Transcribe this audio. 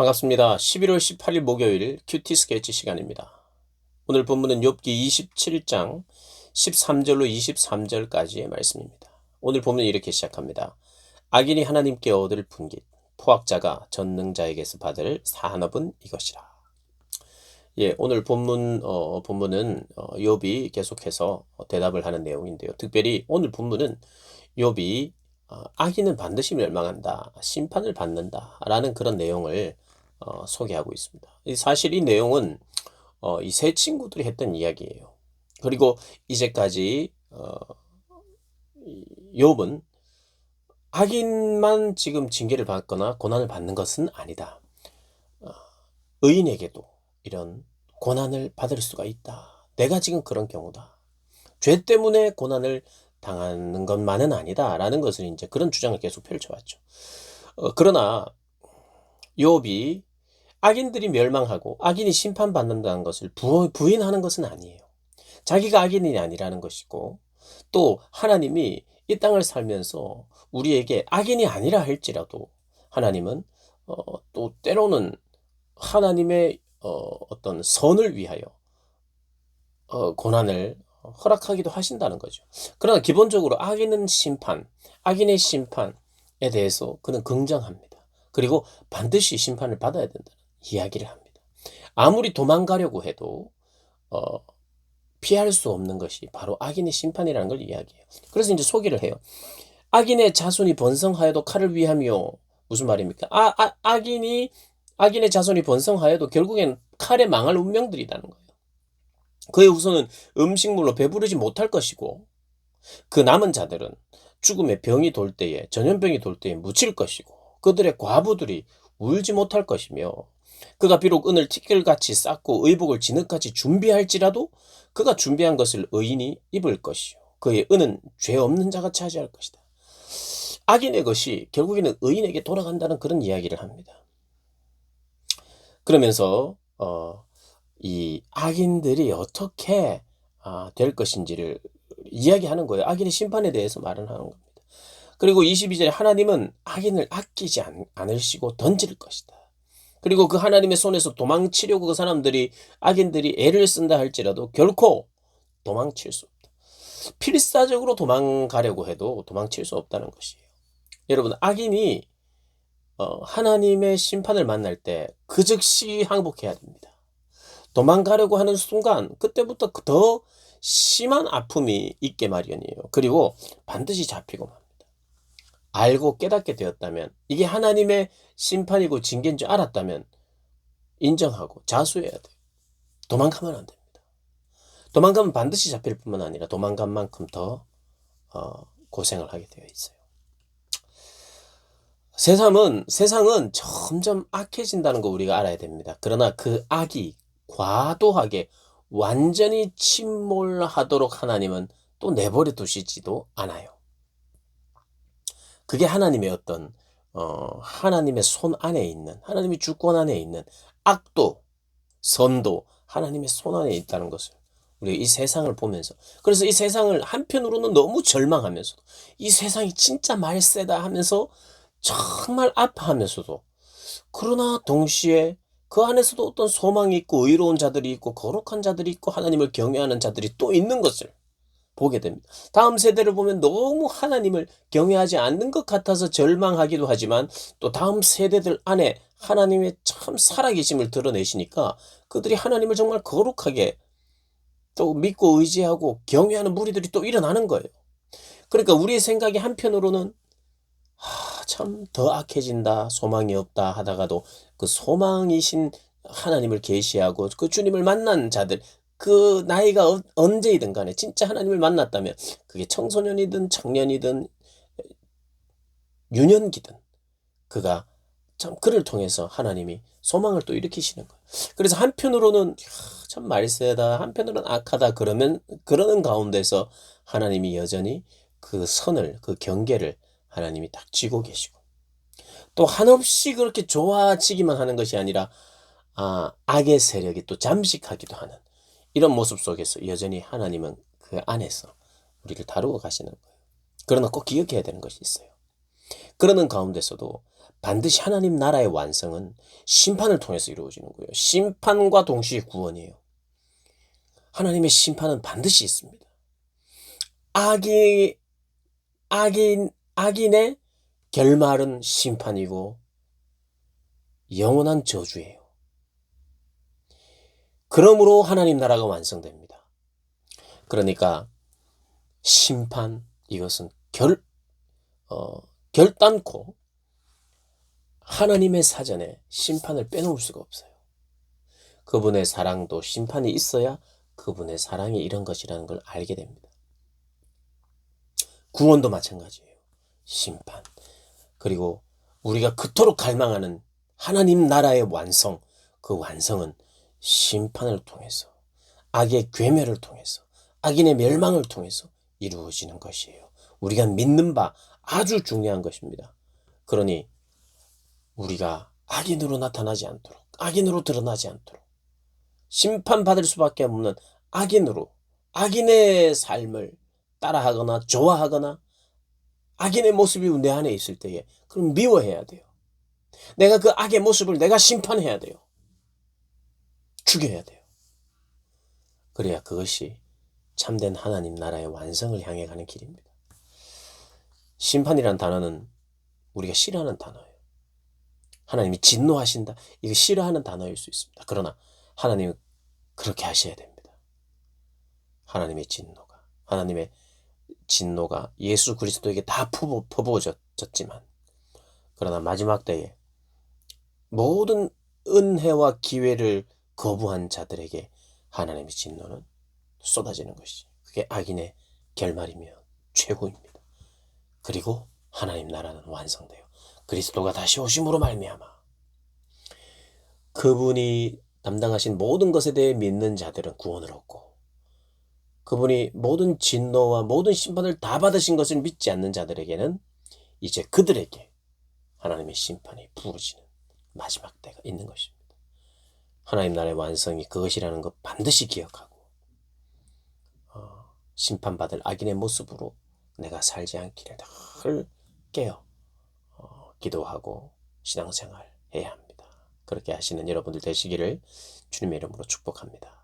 반갑습니다. 11월 18일 목요일 큐티 스케치 시간입니다. 오늘 본문은 욥기 27장 13절로 23절까지의 말씀입니다. 오늘 본문은 이렇게 시작합니다. 악인이 하나님께 얻을 분깃, 포학자가 전능자에게서 받을 산업은 이것이라. 오늘 본문은 욥이 계속해서 대답을 하는 내용인데요. 특별히 오늘 본문은 욥이 악인은 반드시 멸망한다, 심판을 받는다라는 그런 내용을 소개하고 있습니다. 사실 이 내용은 이 세 친구들이 했던 이야기예요. 그리고 이제까지 욥은 악인만 지금 징계를 받거나 고난을 받는 것은 아니다. 의인에게도 이런 고난을 받을 수가 있다. 내가 지금 그런 경우다. 죄 때문에 고난을 당하는 것만은 아니다. 라는 것을 이제 그런 주장을 계속 펼쳐왔죠. 그러나 욥이 악인들이 멸망하고 악인이 심판받는다는 것을 부인하는 것은 아니에요. 자기가 악인이 아니라는 것이고, 또 하나님이 이 땅을 살면서 우리에게 악인이 아니라 할지라도 하나님은 또 때로는 하나님의 어떤 선을 위하여 고난을 허락하기도 하신다는 거죠. 그러나 기본적으로 악인의 심판에 대해서 그는 긍정합니다. 그리고 반드시 심판을 받아야 된다는 이야기를 합니다. 아무리 도망가려고 해도 피할 수 없는 것이 바로 악인의 심판이라는 걸 이야기해요. 그래서 이제 소개를 해요. 악인의 자손이 번성하여도 칼을 위하며, 무슨 말입니까? 악인의 자손이 번성하여도 결국엔 칼에 망할 운명들이라는 거예요. 그의 후손은 음식물로 배부르지 못할 것이고, 그 남은 자들은 죽음의 병이 돌 때에, 전염병이 돌 때에 묻힐 것이고, 그들의 과부들이 울지 못할 것이며, 그가 비록 은을 티끌같이 쌓고 의복을 진흙같이 준비할지라도 그가 준비한 것을 의인이 입을 것이요, 그의 은은 죄 없는 자가 차지할 것이다. 악인의 것이 결국에는 의인에게 돌아간다는 그런 이야기를 합니다. 그러면서 이 악인들이 어떻게 될 것인지를 이야기하는 거예요. 악인의 심판에 대해서 말을 하는 겁니다. 그리고 22절에 하나님은 악인을 아끼지 않으시고 던질 것이다. 그리고 그 하나님의 손에서 도망치려고 악인들이 애를 쓴다 할지라도 결코 도망칠 수 없다. 필사적으로 도망가려고 해도 도망칠 수 없다는 것이에요. 여러분, 악인이 하나님의 심판을 만날 때 그 즉시 항복해야 됩니다. 도망가려고 하는 순간 그때부터 더 심한 아픔이 있게 마련이에요. 그리고 반드시 잡히고 맙니다. 알고 깨닫게 되었다면, 이게 하나님의 심판이고 징계인 줄 알았다면 인정하고 자수해야 돼요. 도망가면 안 됩니다. 도망가면 반드시 잡힐 뿐만 아니라 도망간 만큼 더 고생을 하게 되어 있어요. 세상은 점점 악해진다는 거 우리가 알아야 됩니다. 그러나 그 악이 과도하게 완전히 침몰하도록 하나님은 또 내버려 두시지도 않아요. 그게 하나님의 어떤 하나님의 손 안에 있는, 하나님의 주권 안에 있는 악도 선도 하나님의 손 안에 있다는 것을 우리가 이 세상을 보면서, 그래서 이 세상을 한편으로는 너무 절망하면서도, 이 세상이 진짜 말세다 하면서 정말 아파하면서도, 그러나 동시에 그 안에서도 어떤 소망이 있고 의로운 자들이 있고 거룩한 자들이 있고 하나님을 경외하는 자들이 또 있는 것을 보게 됩니다. 다음 세대를 보면 너무 하나님을 경외하지 않는 것 같아서 절망하기도 하지만, 또 다음 세대들 안에 하나님의 참 살아계심을 드러내시니까 그들이 하나님을 정말 거룩하게 또 믿고 의지하고 경외하는 무리들이 또 일어나는 거예요. 그러니까 우리의 생각이 한편으로는 참 더 악해진다, 소망이 없다 하다가도 그 소망이신 하나님을 계시하고 그 주님을 만난 자들, 그 나이가 언제이든 간에 진짜 하나님을 만났다면, 그게 청소년이든 청년이든 유년기든, 그가 참 그를 통해서 하나님이 소망을 또 일으키시는 거예요. 그래서 한편으로는 참 말세다, 한편으로는 악하다, 그러는 가운데서 하나님이 여전히 그 선을, 그 경계를 하나님이 딱 쥐고 계시고, 또 한없이 그렇게 좋아지기만 하는 것이 아니라 악의 세력이 또 잠식하기도 하는 이런 모습 속에서 여전히 하나님은 그 안에서 우리를 다루고 가시는 거예요. 그러나 꼭 기억해야 되는 것이 있어요. 그러는 가운데서도 반드시 하나님 나라의 완성은 심판을 통해서 이루어지는 거예요. 심판과 동시에 구원이에요. 하나님의 심판은 반드시 있습니다. 악이, 악인의 결말은 심판이고 영원한 저주예요. 그러므로 하나님 나라가 완성됩니다. 그러니까 심판, 이것은 결단코 하나님의 사전에 심판을 빼놓을 수가 없어요. 그분의 사랑도 심판이 있어야 그분의 사랑이 이런 것이라는 걸 알게 됩니다. 구원도 마찬가지예요. 심판. 그리고 우리가 그토록 갈망하는 하나님 나라의 완성, 그 완성은 심판을 통해서, 악의 괴멸을 통해서, 악인의 멸망을 통해서 이루어지는 것이에요. 우리가 믿는 바 아주 중요한 것입니다. 그러니 우리가 악인으로 나타나지 않도록, 악인으로 드러나지 않도록, 심판받을 수밖에 없는 악인으로, 악인의 삶을 따라하거나 좋아하거나 악인의 모습이 내 안에 있을 때에 그럼 미워해야 돼요. 내가 그 악의 모습을 내가 심판해야 돼요. 죽여야 돼요. 그래야 그것이 참된 하나님 나라의 완성을 향해 가는 길입니다. 심판이란 단어는 우리가 싫어하는 단어예요. 하나님이 진노하신다, 이거 싫어하는 단어일 수 있습니다. 그러나 하나님은 그렇게 하셔야 됩니다. 하나님의 진노가 예수 그리스도에게 다 퍼부어졌지만, 그러나 마지막 때에 모든 은혜와 기회를 거부한 자들에게 하나님의 진노는 쏟아지는 것이, 그게 악인의 결말이며 최후입니다. 그리고 하나님 나라는 완성돼요. 그리스도가 다시 오심으로 말미암아 그분이 담당하신 모든 것에 대해 믿는 자들은 구원을 얻고, 그분이 모든 진노와 모든 심판을 다 받으신 것을 믿지 않는 자들에게는 이제 그들에게 하나님의 심판이 부어지는 마지막 때가 있는 것입니다. 하나님 나라의 완성이 그것이라는 것 반드시 기억하고, 심판받을 악인의 모습으로 내가 살지 않기를 늘 깨어 기도하고 신앙생활 해야 합니다. 그렇게 하시는 여러분들 되시기를 주님의 이름으로 축복합니다.